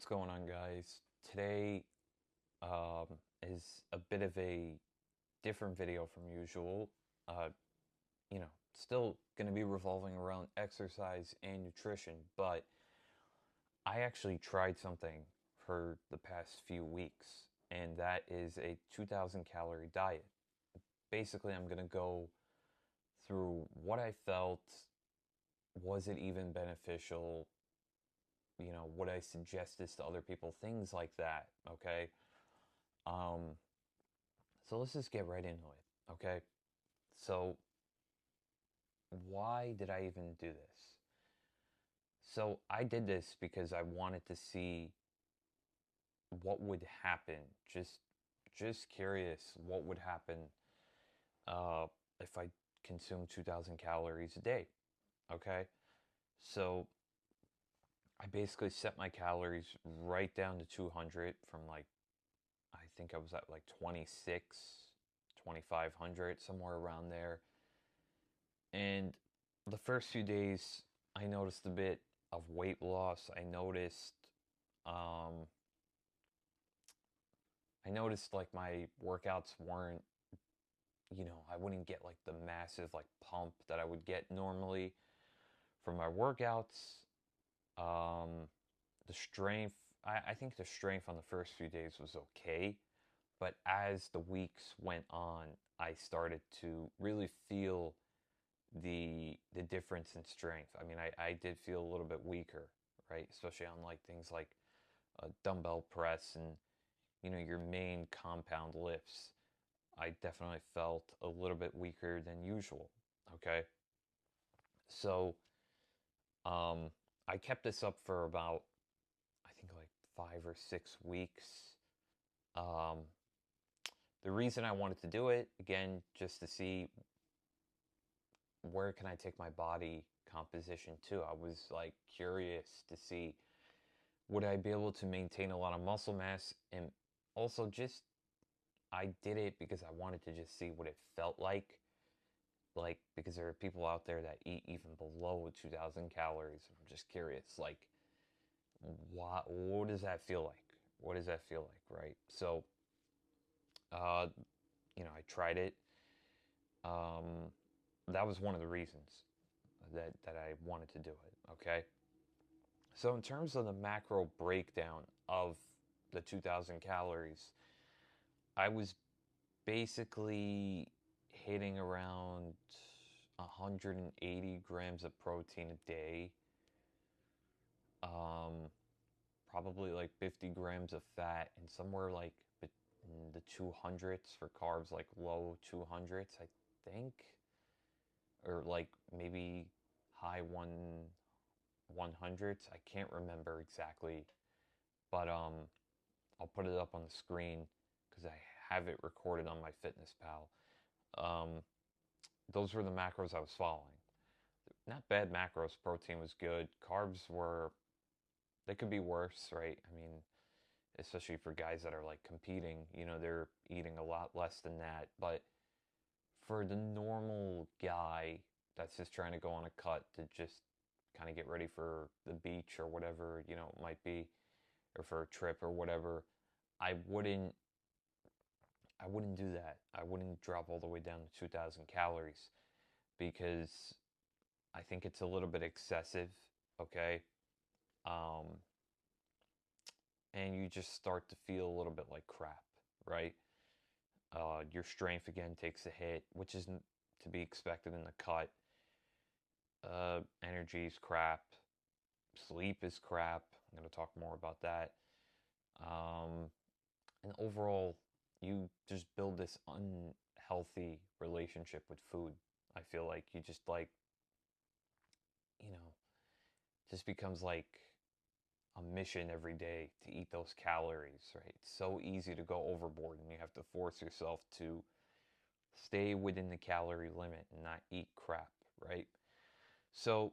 What's going on, guys? Today is a bit of a different video from usual. Uh, still going to be revolving around exercise and nutrition, but I actually tried something for the past few weeks, and that is a 2,000 calorie diet. Basically, I'm going to go through what I felt. Was it even beneficial? Would I suggest this to other people? Things like that, okay? Um, So let's just get right into it, okay? So, why did I even do this? So, I did this because I wanted to see what would happen. Just curious what would happen uh, if I consume 2,000 calories a day, okay? So, I basically set my calories right down to 200 from like, I think I was at like 26, 2,500, somewhere around there. And the first few days, I noticed a bit of weight loss. Um, I noticed like my workouts weren't, I wouldn't get like the massive like pump that I would get normally from my workouts. Um, the strength, I think the strength on the first few days was okay, but as the weeks went on, I started to really feel the difference in strength. I mean, I did feel a little bit weaker, right? Especially on like things like dumbbell press and your main compound lifts. I definitely felt a little bit weaker than usual. Okay, so um, I kept this up for about I think like 5 or 6 weeks. Um, the reason I wanted to do it again just to see where can I take my body composition to. I was like curious to see would I be able to maintain a lot of muscle mass, and also just I did it because I wanted to just see what it felt like because there are people out there that eat even below 2,000 calories. I'm just curious, like what does that feel like? What does that feel like, right? So uh I tried it. um that was one of the reasons that I wanted to do it, okay? So in terms of the macro breakdown of the 2,000 calories, I was basically hitting around 180 grams of protein a day, um, probably like 50 grams of fat, and somewhere like in the 200s for carbs, like low 200s, I think, or like maybe high 100s. I can't remember exactly, but I'll put it up on the screen because I have it recorded on MyFitnessPal. Um, those were the macros I was following. Not bad macros. Protein was good. Carbs were, they could be worse, right? I mean, especially for guys that are like competing, they're eating a lot less than that. But for the normal guy that's just trying to go on a cut to just kind of get ready for the beach or whatever, it might be, or for a trip or whatever, I wouldn't I wouldn't do that. I wouldn't drop all the way down to 2,000 calories because I think it's a little bit excessive, okay? Um, and you just start to feel a little bit like crap, right? Your strength again takes a hit, which isn't to be expected in the cut. Energy is crap. Sleep is crap. I'm going to talk more about that. Um, and overall, you just build this unhealthy relationship with food. I feel like you just like, you know, just becomes like a mission every day to eat those calories, right? It's so easy to go overboard and you have to force yourself to stay within the calorie limit and not eat crap, right? So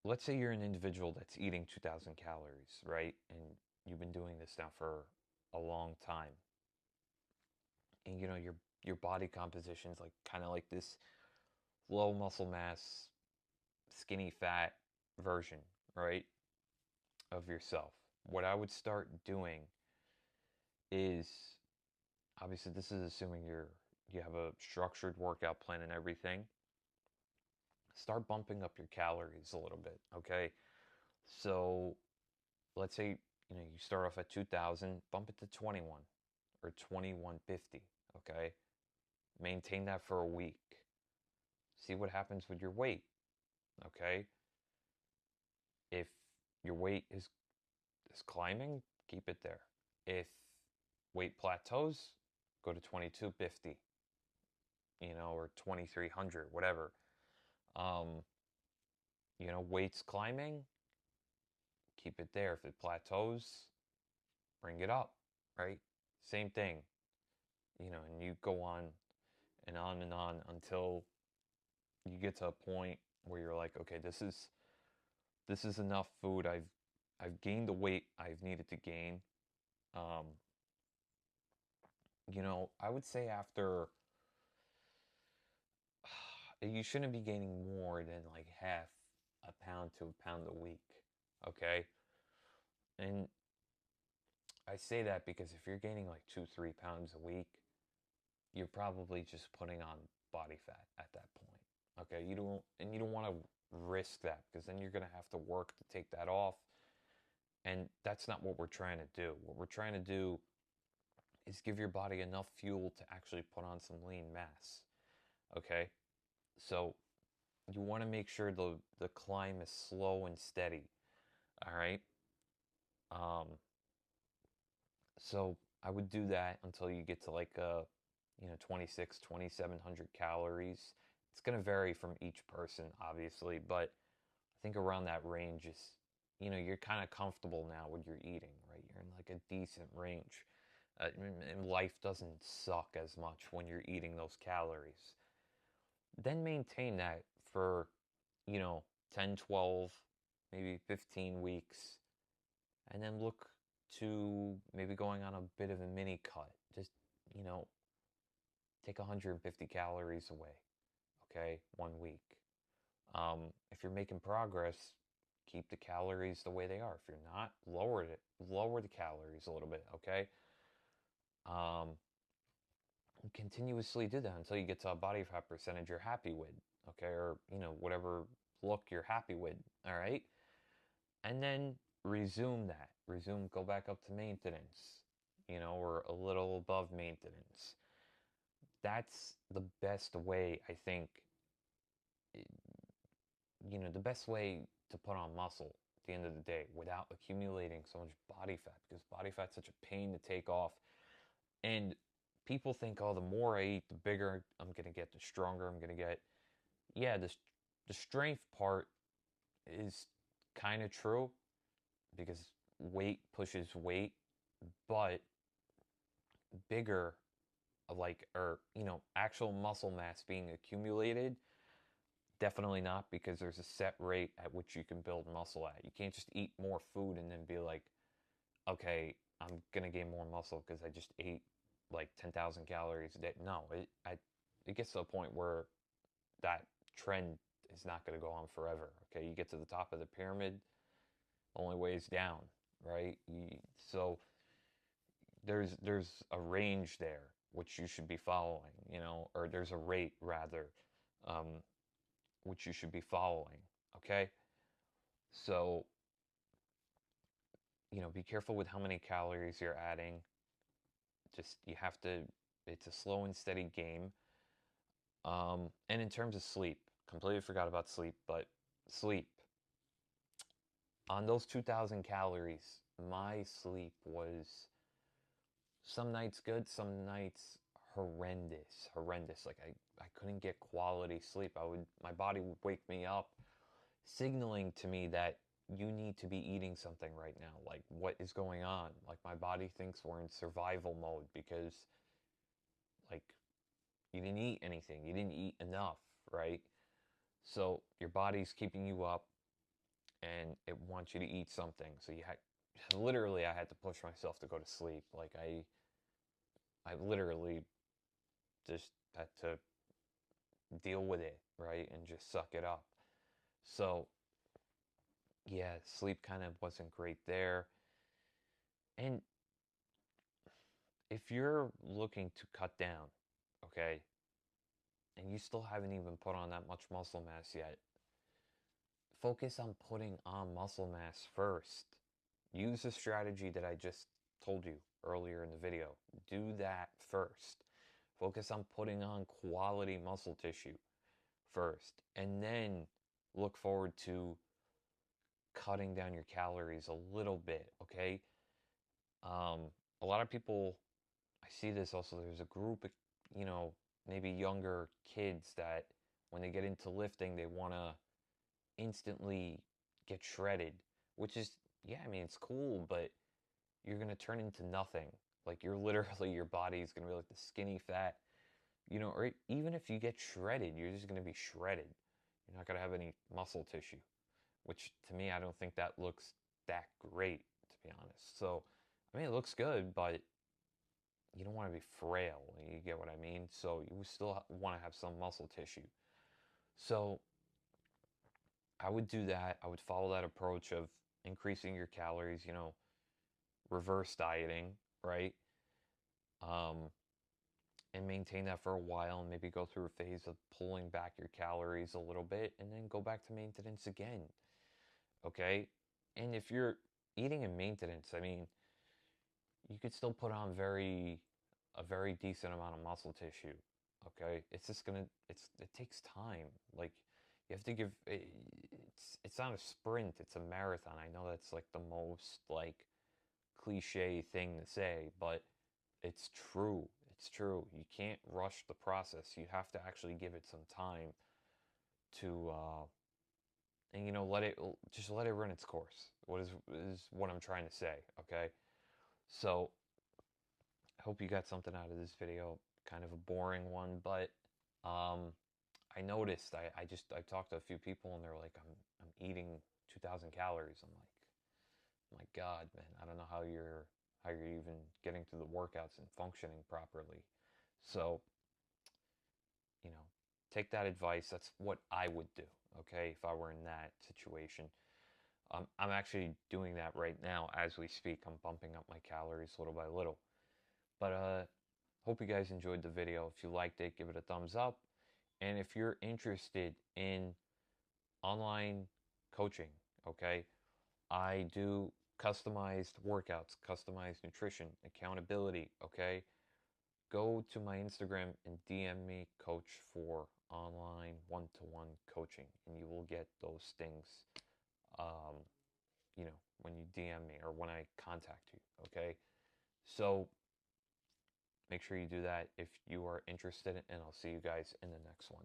let's say you're an individual that's eating 2,000 calories, right? And you've been doing this now for a long time. And your body composition is like kind of like this low muscle mass, skinny fat version, right, of yourself. what I would start doing is, obviously this is assuming you have a structured workout plan and everything. Start bumping up your calories a little bit, okay? So let's say you start off at 2000, bump it to 21 or 2150, okay? Maintain that for a week. See what happens with your weight, okay? If your weight is climbing, keep it there. If weight plateaus, go to 2250, or 2300, whatever. Um, weight's climbing, keep it there. If it plateaus, bring it up, right? Same thing, and you go on and on and on until you get to a point where you're like, okay, this is enough food. I've gained the weight I've needed to gain. Um, I would say after you shouldn't be gaining more than like half a pound to a pound a week, okay? And I say that because if you're gaining like 2, 3 pounds a week, you're probably just putting on body fat at that point. Okay, you don't want to risk that because then you're gonna have to work to take that off, and that's not what we're trying to do. What we're trying to do is give your body enough fuel to actually put on some lean mass. Okay, so you want to make sure the climb is slow and steady. All right. Um, so I would do that until you get to like 26, 2700 calories. It's going to vary from each person, obviously, but I think around that range is, you're kind of comfortable now with your eating, right? You're in like a decent range. And life doesn't suck as much when you're eating those calories. Then maintain that for, 10, 12, maybe 15 weeks, and then look to maybe going on a bit of a mini cut. Just, you know, take 150 calories away, okay, 1 week. If you're making progress, keep the calories the way they are. If you're not, lower the calories a little bit, okay? Um, Continuously do that until you get to a body fat percentage you're happy with, okay? Or, whatever look you're happy with, all right? And then resume that. Go back up to maintenance, or a little above maintenance. That's the best way, I think, the best way to put on muscle at the end of the day without accumulating so much body fat, because body fat's such a pain to take off. And people think, oh, the more I eat, the bigger I'm going to get, the stronger I'm going to get. Yeah, the strength part is kind of true because weight pushes weight, but bigger, like, or, actual muscle mass being accumulated, definitely not, because there's a set rate at which you can build muscle at. You can't just eat more food and then be like, okay, I'm going to gain more muscle because I just ate like 10,000 calories a day. No, it gets to a point where that trend is not going to go on forever. Okay, you get to the top of the pyramid, only ways down, right? So there's a range there which you should be following, or there's a rate rather, um, which you should be following. Okay, so be careful with how many calories you're adding. Just you have to. It's a slow and steady game. And in terms of sleep, completely forgot about sleep, but sleep. On those 2,000 calories, my sleep was some nights good, some nights horrendous. Like I couldn't get quality sleep. My body would wake me up, signaling to me that you need to be eating something right now. Like, what is going on? Like, my body thinks we're in survival mode because, like, you didn't eat anything. You didn't eat enough, right? So your body's keeping you up and it wants you to eat something. So literally, I had to push myself to go to sleep. Like, I literally just had to deal with it, right? And just suck it up. So, yeah, sleep kind of wasn't great there. And if you're looking to cut down, okay, and you still haven't even put on that much muscle mass yet, focus on putting on muscle mass first. Use the strategy that I just told you earlier in the video. Do that first. Focus on putting on quality muscle tissue first, and then look forward to cutting down your calories a little bit, okay? Um, a lot of people, I see this also, there's a group of, you know, maybe younger kids that when they get into lifting, they want to instantly get shredded, which is, yeah, I mean, it's cool, but you're going to turn into nothing. Like, you're literally, your body is going to be like the skinny fat, you know, or even if you get shredded, you're just going to be shredded. You're not going to have any muscle tissue, which to me, I don't think that looks that great, to be honest. So, I mean, it looks good, but you don't want to be frail. You get what I mean? So, you still want to have some muscle tissue. So, I would do that. I would follow that approach of increasing your calories, you know, reverse dieting, right? Um, and maintain that for a while and maybe go through a phase of pulling back your calories a little bit and then go back to maintenance again. Okay? And if you're eating in maintenance, I mean, you could still put on a very decent amount of muscle tissue. Okay? It's just gonna it takes time. Like you have to give it's not a sprint, it's a marathon. I know that's like the most like cliche thing to say, but it's true. It's true. You can't rush the process. You have to actually give it some time to, and you know, just let it run its course. Is what I'm trying to say. Okay. So I hope you got something out of this video. Kind of a boring one, but um, I noticed I talked to a few people and they're like, I'm eating 2,000 calories. I'm like, my God, man, I don't know how you're even getting through the workouts and functioning properly. So, you know, take that advice. That's what I would do, okay, if I were in that situation. I'm actually doing that right now as we speak. I'm bumping up my calories little by little. But hope you guys enjoyed the video. If you liked it, give it a thumbs up. And if you're interested in online coaching, okay, I do customized workouts, customized nutrition, accountability, okay? Go to my Instagram and DM me coach for online one-to-one coaching and you will get those things um, you know, when you DM me or when I contact you, okay? So make sure you do that if you are interested and I'll see you guys in the next one.